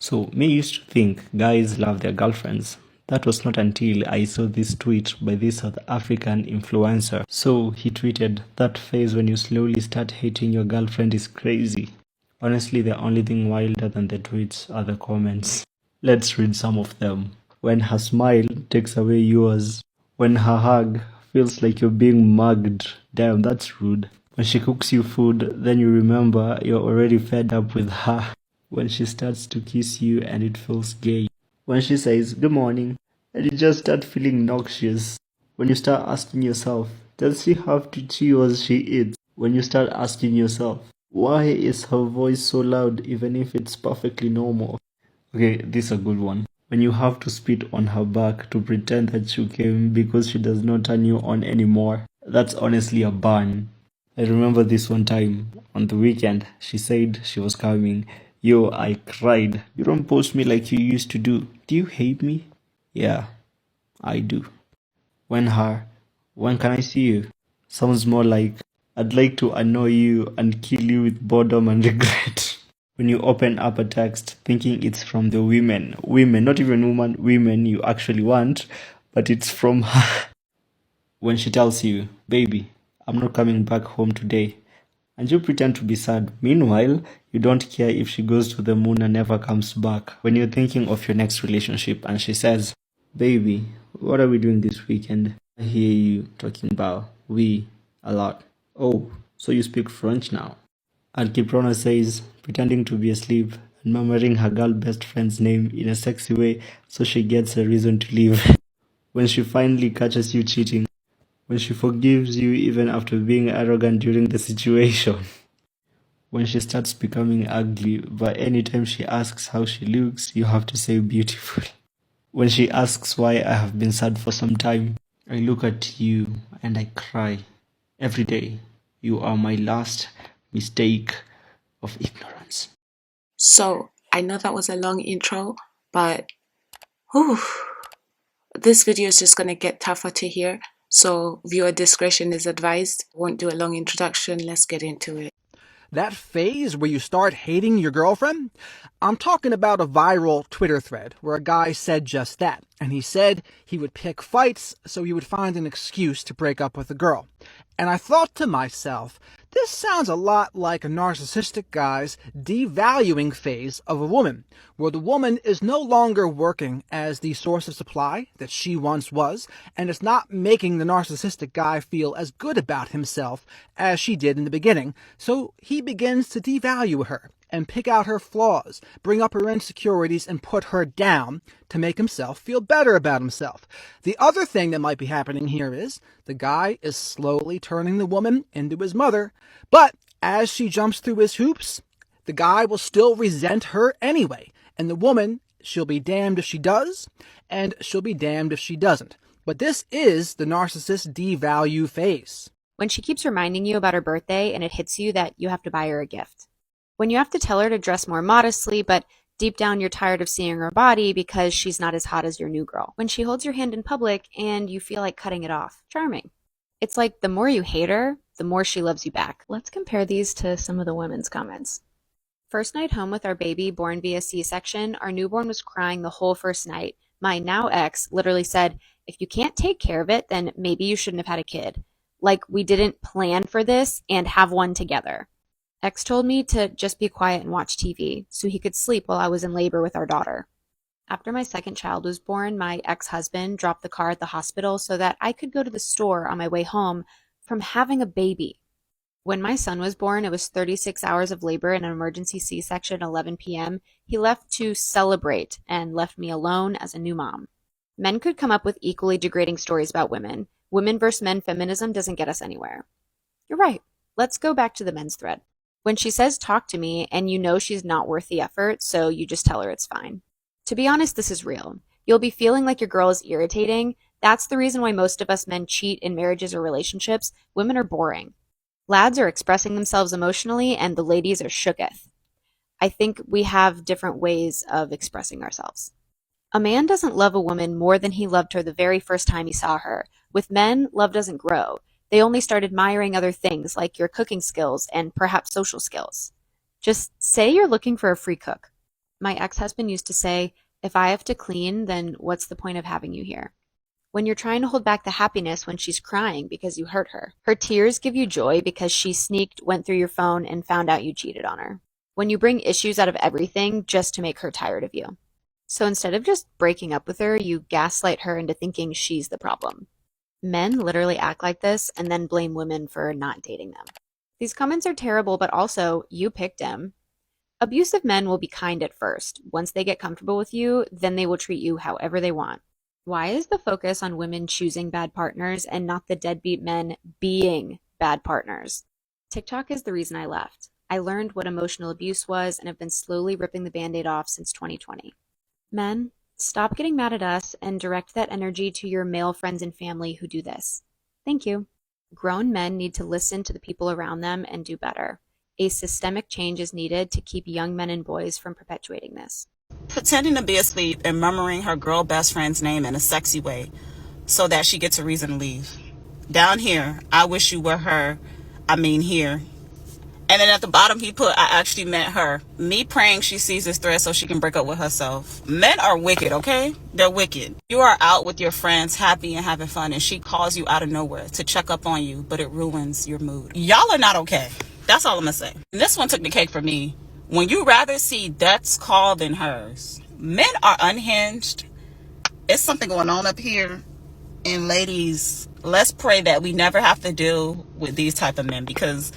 So, me used to think guys love their girlfriends. That was not until I saw this tweet by this South African influencer. So, he tweeted, "That phase when you slowly start hating your girlfriend is crazy." Honestly, the only thing wilder than the tweets are the comments. Let's read some of them. When her smile takes away yours. When her hug feels like you're being mugged. Damn, that's rude. When she cooks you food, then you remember you're already fed up with her. When she starts to kiss you and it feels gay. When she says good morning and you just start feeling noxious. When you start asking yourself, does she have to chew as she eats? When you start asking yourself, why is her voice so loud even if it's perfectly normal? Okay, this is a good one. When you have to spit on her back to pretend that you came because she does not turn you on anymore. That's honestly a burn. I remember this one time on the weekend, she said she was coming. Yo, I cried. You don't post me like you used to do. Do you hate me? Yeah, I do. When can I see you? Sounds more like, I'd like to annoy you and kill you with boredom and regret. When you open up a text thinking it's from the women, not even women you actually want, but it's from her. When she tells you, baby, I'm not coming back home today, and you pretend to be sad. Meanwhile, you don't care if she goes to the moon and never comes back. When you're thinking of your next relationship and she says, baby, what are we doing this weekend? I hear you talking about we a lot. Oh, so you speak French now? And Kiprona says, pretending to be asleep and murmuring her girl best friend's name in a sexy way so she gets a reason to leave. When she finally catches you cheating. When she forgives you even after being arrogant during the situation. When she starts becoming ugly, but anytime she asks how she looks, you have to say beautiful. When she asks why I have been sad for some time, I look at you and I cry. Every day, you are my last mistake of ignorance. So, I know that was a long intro, but whew, this video is just going to get tougher to hear. So, viewer discretion is advised. Won't do a long introduction. Let's get into it. That phase where you start hating your girlfriend? I'm talking about a viral Twitter thread where a guy said just that. And he said he would pick fights so he would find an excuse to break up with a girl. And I thought to myself, this sounds a lot like a narcissistic guy's devaluing phase of a woman, where the woman is no longer working as the source of supply that she once was, and it's not making the narcissistic guy feel as good about himself as she did in the beginning, so he begins to devalue her and pick out her flaws, bring up her insecurities, and put her down to make himself feel better about himself. The other thing that might be happening here is the guy is slowly turning the woman into his mother, but as she jumps through his hoops, the guy will still resent her anyway, and the woman, she'll be damned if she does, and she'll be damned if she doesn't. But this is the narcissist devalue phase. When she keeps reminding you about her birthday and it hits you that you have to buy her a gift. When you have to tell her to dress more modestly, but deep down you're tired of seeing her body because she's not as hot as your new girl. When she holds your hand in public and you feel like cutting it off. Charming. It's like the more you hate her, the more she loves you back. Let's compare these to some of the women's comments. First night home with our baby born via C-section, our newborn was crying the whole first night. My now ex literally said, if you can't take care of it, then maybe you shouldn't have had a kid. Like we didn't plan for this and have one together. Ex told me to just be quiet and watch TV so he could sleep while I was in labor with our daughter. After my second child was born, my ex-husband dropped the car at the hospital so that I could go to the store on my way home from having a baby. When my son was born, it was 36 hours of labor and an emergency C-section at 11 p.m. He left to celebrate and left me alone as a new mom. Men could come up with equally degrading stories about women. Women versus men feminism doesn't get us anywhere. You're right. Let's go back to the men's thread. When she says talk to me and you know she's not worth the effort, so you just tell her it's fine. To be honest, this is real. You'll be feeling like your girl is irritating. That's the reason why most of us men cheat in marriages or relationships. Women are boring. Lads are expressing themselves emotionally and the ladies are shooketh. I think we have different ways of expressing ourselves. A man doesn't love a woman more than he loved her the very first time he saw her. With men, love doesn't grow. They only start admiring other things like your cooking skills and perhaps social skills. Just say you're looking for a free cook. My ex-husband used to say, if I have to clean, then what's the point of having you here? When you're trying to hold back the happiness when she's crying because you hurt her. Her tears give you joy because she sneaked, went through your phone, and found out you cheated on her. When you bring issues out of everything just to make her tired of you. So instead of just breaking up with her, you gaslight her into thinking she's the problem. Men literally act like this and then blame women for not dating them. These comments are terrible, but also, you picked him. Abusive men will be kind at first. Once they get comfortable with you, then they will treat you however they want. Why is the focus on women choosing bad partners and not the deadbeat men being bad partners? TikTok is the reason I left. I learned what emotional abuse was and have been slowly ripping the Band-Aid off since 2020. Men, stop getting mad at us and direct that energy to your male friends and family who do this. Thank you. Grown men need to listen to the people around them and do better. A systemic change is needed to keep young men and boys from perpetuating this. Pretending to be asleep and murmuring her girl best friend's name in a sexy way so that she gets a reason to leave. Down here, I wish you were her. I mean here. And then at the bottom he put, I actually meant her. Me praying she sees this thread so she can break up with herself. Men are wicked, okay? They're wicked. You are out with your friends, happy and having fun, and she calls you out of nowhere to check up on you, but it ruins your mood. Y'all are not okay. That's all I'm gonna say. And this one took the cake for me. When you rather see Death's call than hers. Men are unhinged. It's something going on up here. And ladies, let's pray that we never have to deal with these type of men, because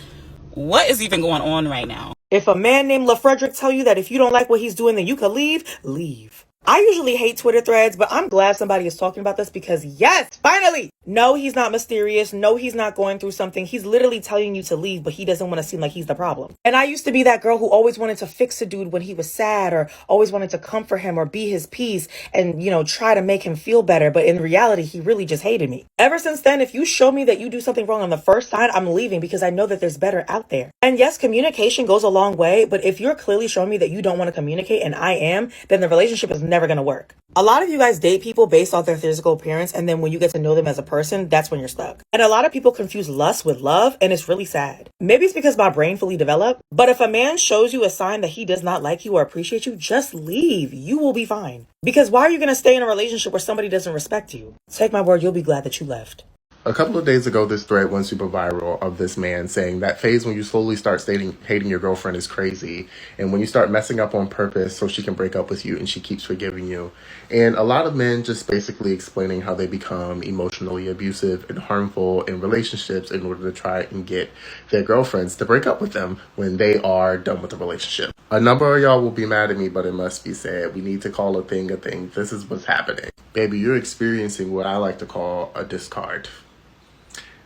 what is even going on right now? If a man named LaFrederick tell you that if you don't like what he's doing, then you could leave, leave. I usually hate Twitter threads, but I'm glad somebody is talking about this because yes, finally! No, he's not mysterious. No, he's not going through something. He's literally telling you to leave, but he doesn't want to seem like he's the problem. And I used to be that girl who always wanted to fix a dude when he was sad, or always wanted to comfort him or be his peace and, try to make him feel better. But in reality, he really just hated me. Ever since then, if you show me that you do something wrong on the first sign, I'm leaving because I know that there's better out there. And yes, communication goes a long way, but if you're clearly showing me that you don't want to communicate and I am, then the relationship is never going to work. A lot of you guys date people based off their physical appearance, and then when you get to know them as a person, that's when you're stuck. And a lot of people confuse lust with love, and it's really sad. Maybe it's because my brain fully developed, but if a man shows you a sign that he does not like you or appreciate you, just leave. You will be fine. Because why are you going to stay in a relationship where somebody doesn't respect you? Take my word, you'll be glad that you left. A couple of days ago, this thread went super viral of this man saying that phase when you slowly start hating your girlfriend is crazy. And when you start messing up on purpose so she can break up with you and she keeps forgiving you. And a lot of men just basically explaining how they become emotionally abusive and harmful in relationships in order to try and get their girlfriends to break up with them when they are done with the relationship. A number of y'all will be mad at me, but it must be said. We need to call a thing a thing. This is what's happening. Baby, you're experiencing what I like to call a discard.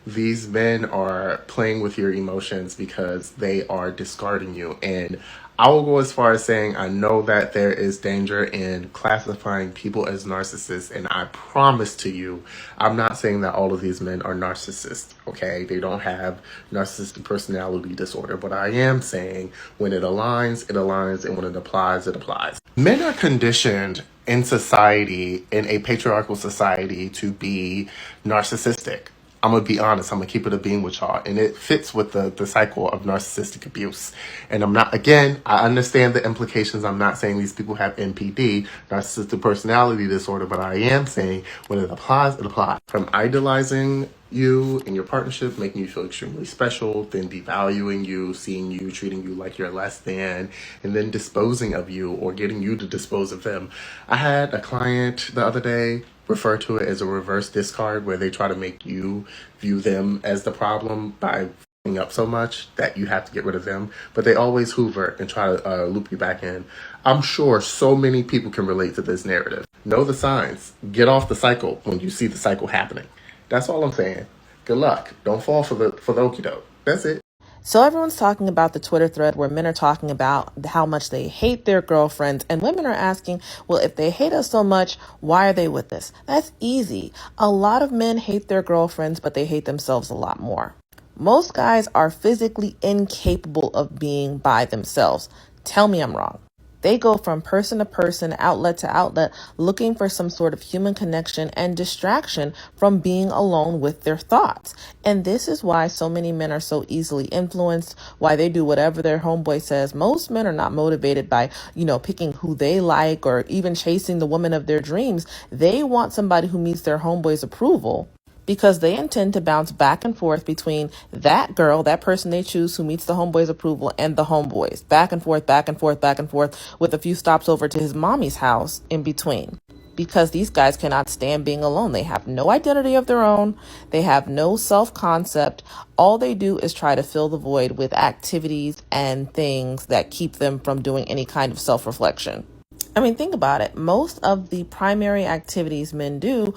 These men are playing with your emotions because they are discarding you. And I will go as far as saying I know that there is danger in classifying people as narcissists. And I promise to you, I'm not saying that all of these men are narcissists, okay? They don't have narcissistic personality disorder. But I am saying when it aligns, it aligns. And when it applies, it applies. Men are conditioned in society, in a patriarchal society, to be narcissistic. I'm going to be honest. I'm going to keep it a beam with y'all. And it fits with the cycle of narcissistic abuse. And I'm not, again, I understand the implications. I'm not saying these people have NPD, narcissistic personality disorder, but I am saying when it applies, it applies. From idolizing you in your partnership, making you feel extremely special, then devaluing you, seeing you, treating you like you're less than, and then disposing of you or getting you to dispose of them. I had a client the other day refer to it as a reverse discard, where they try to make you view them as the problem by f***ing up so much that you have to get rid of them. But they always hoover and try to loop you back in. I'm sure so many people can relate to this narrative. Know the signs. Get off the cycle when you see the cycle happening. That's all I'm saying. Good luck. Don't fall for the okie doke. That's it. So everyone's talking about the Twitter thread where men are talking about how much they hate their girlfriends, and women are asking, well, if they hate us so much, why are they with us? That's easy. A lot of men hate their girlfriends, but they hate themselves a lot more. Most guys are physically incapable of being by themselves. Tell me I'm wrong. They go from person to person, outlet to outlet, looking for some sort of human connection and distraction from being alone with their thoughts. And this is why so many men are so easily influenced, why they do whatever their homeboy says. Most men are not motivated by, picking who they like or even chasing the woman of their dreams. They want somebody who meets their homeboy's approval, because they intend to bounce back and forth between that girl, that person they choose who meets the homeboy's approval, and the homeboys. Back and forth, back and forth, back and forth, with a few stops over to his mommy's house in between. Because these guys cannot stand being alone. They have no identity of their own. They have no self-concept. All they do is try to fill the void with activities and things that keep them from doing any kind of self-reflection. I mean, think about it. Most of the primary activities men do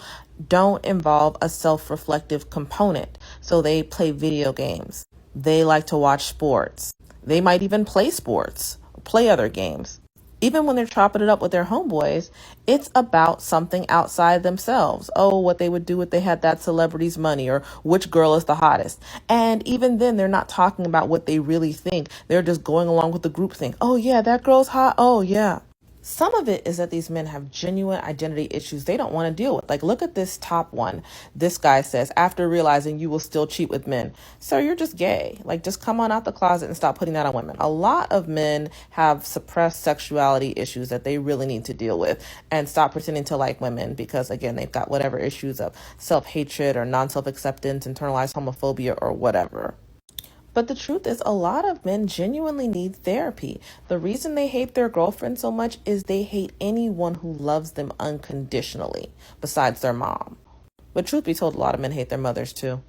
don't involve a self-reflective component. So they play video games. They like to watch sports. They might even play sports, play other games. Even when they're chopping it up with their homeboys, it's about something outside themselves. Oh, what they would do if they had that celebrity's money, or which girl is the hottest. And even then, they're not talking about what they really think. They're just going along with the group thing. Oh, yeah, that girl's hot. Oh, yeah. Some of it is that these men have genuine identity issues they don't want to deal with. Like, look at this top one. This guy says, after realizing you will still cheat with men. Sir, you're just gay. Like, just come on out the closet and stop putting that on women. A lot of men have suppressed sexuality issues that they really need to deal with, and stop pretending to like women because, again, they've got whatever issues of self-hatred or non-self-acceptance, internalized homophobia, or whatever. But the truth is, a lot of men genuinely need therapy. The reason they hate their girlfriend so much is they hate anyone who loves them unconditionally, besides their mom. But truth be told, a lot of men hate their mothers too.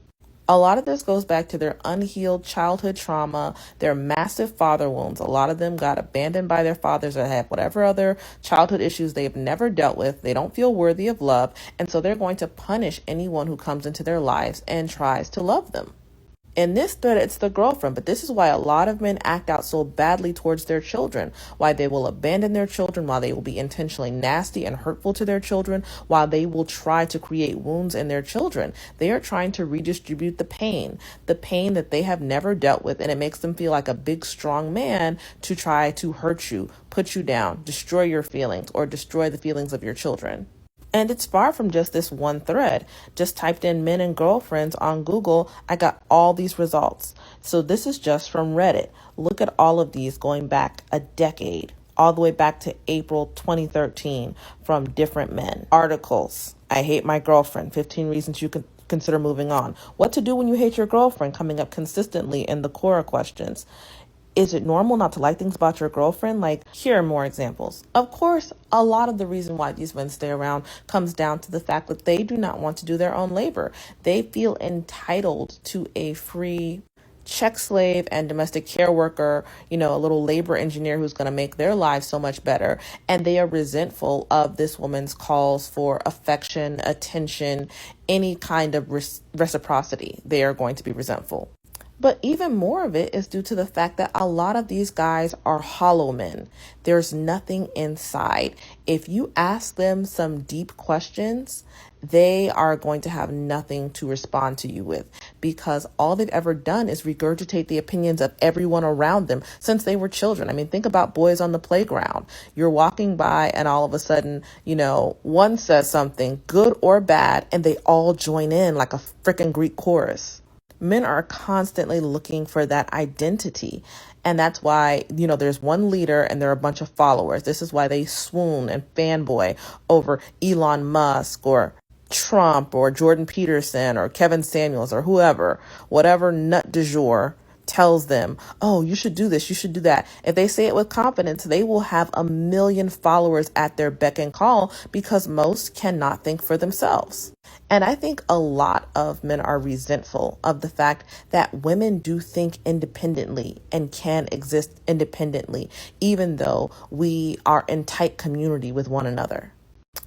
A lot of this goes back to their unhealed childhood trauma, their massive father wounds. A lot of them got abandoned by their fathers or have whatever other childhood issues they've never dealt with. They don't feel worthy of love, and so they're going to punish anyone who comes into their lives and tries to love them. In this thread, it's the girlfriend, but this is why a lot of men act out so badly towards their children, why they will abandon their children, why they will be intentionally nasty and hurtful to their children, while they will try to create wounds in their children. They are trying to redistribute the pain that they have never dealt with, and it makes them feel like a big, strong man to try to hurt you, put you down, destroy your feelings, or destroy the feelings of your children. And it's far from just this one thread. Just typed in men and girlfriends on Google, I got all these results. So this is just from Reddit. Look at all of these going back a decade, all the way back to April 2013, from different men. Articles, I hate my girlfriend, 15 reasons you could consider moving on. What to do when you hate your girlfriend, coming up consistently in the Quora questions. Is it normal not to like things about your girlfriend? Like, here are more examples. Of course, a lot of the reason why these men stay around comes down to the fact that they do not want to do their own labor. They feel entitled to a free check slave and domestic care worker, a little labor engineer who's going to make their lives so much better. And they are resentful of this woman's calls for affection, attention, any kind of reciprocity. They are going to be resentful. But even more of it is due to the fact that a lot of these guys are hollow men. There's nothing inside. If you ask them some deep questions, they are going to have nothing to respond to you with, because all they've ever done is regurgitate the opinions of everyone around them since they were children. I mean, think about boys on the playground. You're walking by and all of a sudden, one says something, good or bad, and they all join in like a freaking Greek chorus. Men are constantly looking for that identity. And that's why, there's one leader and there are a bunch of followers. This is why they swoon and fanboy over Elon Musk or Trump or Jordan Peterson or Kevin Samuels or whatever nut du jour tells them, oh, you should do this, you should do that. If they say it with confidence, they will have 1 million followers at their beck and call, because most cannot think for themselves. And I think a lot of men are resentful of the fact that women do think independently and can exist independently, even though we are in tight community with one another.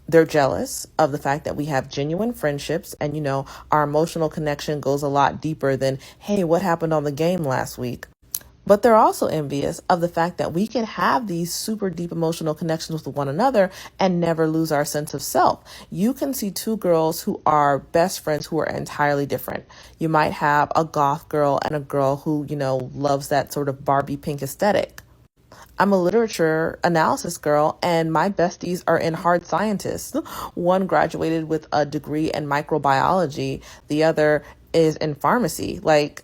They're jealous of the fact that we have genuine friendships and, our emotional connection goes a lot deeper than, hey, what happened on the game last week? But they're also envious of the fact that we can have these super deep emotional connections with one another and never lose our sense of self. You can see two girls who are best friends who are entirely different. You might have a goth girl and a girl who, loves that sort of Barbie pink aesthetic. I'm a literature analysis girl, and my besties are in hard scientists. One graduated with a degree in microbiology, the other is in pharmacy. Like,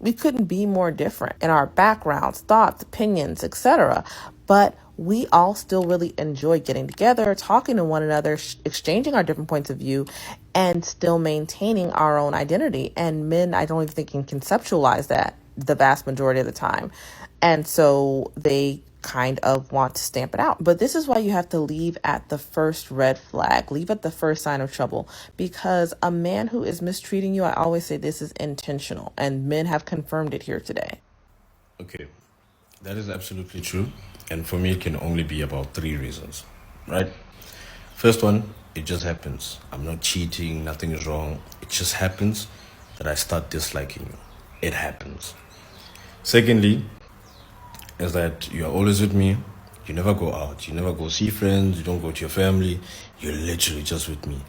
we couldn't be more different in our backgrounds, thoughts, opinions, etc. But we all still really enjoy getting together, talking to one another, exchanging our different points of view, and still maintaining our own identity. And men, I don't even think can conceptualize that the vast majority of the time. And so they kind of want to stamp it out. But this is why you have to leave at the first red flag, leave at the first sign of trouble, because a man who is mistreating you, I always say this is intentional, and men have confirmed it here today. Okay, that is absolutely true. And for me, it can only be about 3 reasons, right? First one, it just happens. I'm not cheating, nothing is wrong. It just happens that I start disliking you. It happens. Secondly, is that you're always with me. You never go out. You never go see friends. You don't go to your family. You're literally just with me.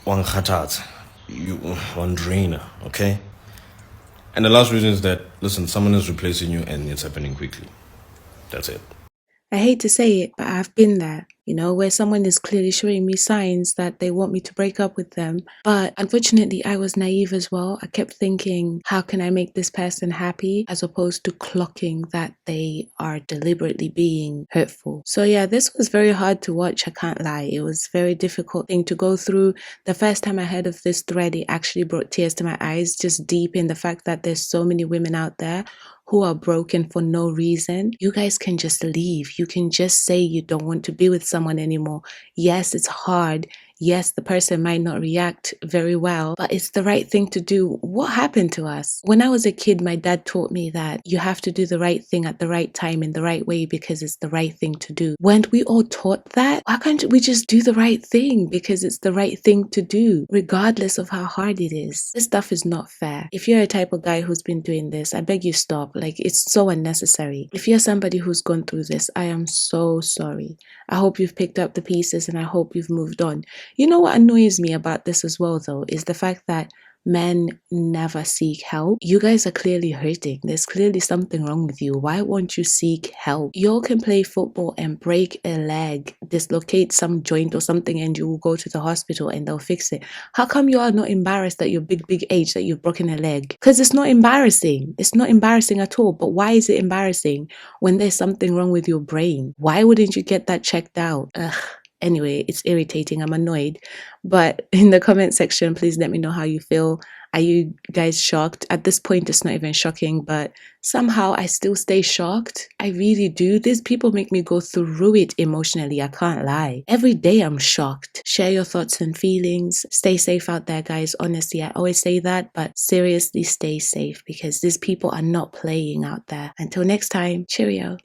One khatat. One drainer, okay? And the last reason is that, listen, someone is replacing you and it's happening quickly. That's it. I hate to say it, but I've been there, where someone is clearly showing me signs that they want me to break up with them. But unfortunately, I was naive as well. I kept thinking, how can I make this person happy? As opposed to clocking that they are deliberately being hurtful. So yeah, this was very hard to watch, I can't lie. It was a very difficult thing to go through. The first time I heard of this thread, it actually brought tears to my eyes, just deep in the fact that there's so many women out there who are broken for no reason. You guys can just leave. You can just say you don't want to be with someone anymore. Yes, it's hard. Yes, the person might not react very well, but it's the right thing to do. What happened to us? When I was a kid, my dad taught me that you have to do the right thing at the right time in the right way because it's the right thing to do. Weren't we all taught that? Why can't we just do the right thing because it's the right thing to do, regardless of how hard it is? This stuff is not fair. If you're a type of guy who's been doing this, I beg you stop. Like, it's so unnecessary. If you're somebody who's gone through this, I am so sorry. I hope you've picked up the pieces and I hope you've moved on. You know what annoys me about this as well, though, is the fact that men never seek help. You guys are clearly hurting. There's clearly something wrong with you. Why won't you seek help? Y'all can play football and break a leg, dislocate some joint or something, and you will go to the hospital and they'll fix it. How come you are not embarrassed at your big age that you've broken a leg? Because it's not embarrassing. It's not embarrassing at all. But why is it embarrassing when there's something wrong with your brain? Why wouldn't you get that checked out? Ugh. Anyway, it's irritating. I'm annoyed. But in the comment section, please let me know how you feel. Are you guys shocked? At this point, it's not even shocking, but somehow I still stay shocked. I really do. These people make me go through it emotionally. I can't lie. Every day I'm shocked. Share your thoughts and feelings. Stay safe out there, guys. Honestly, I always say that, but seriously, stay safe because these people are not playing out there. Until next time, cheerio.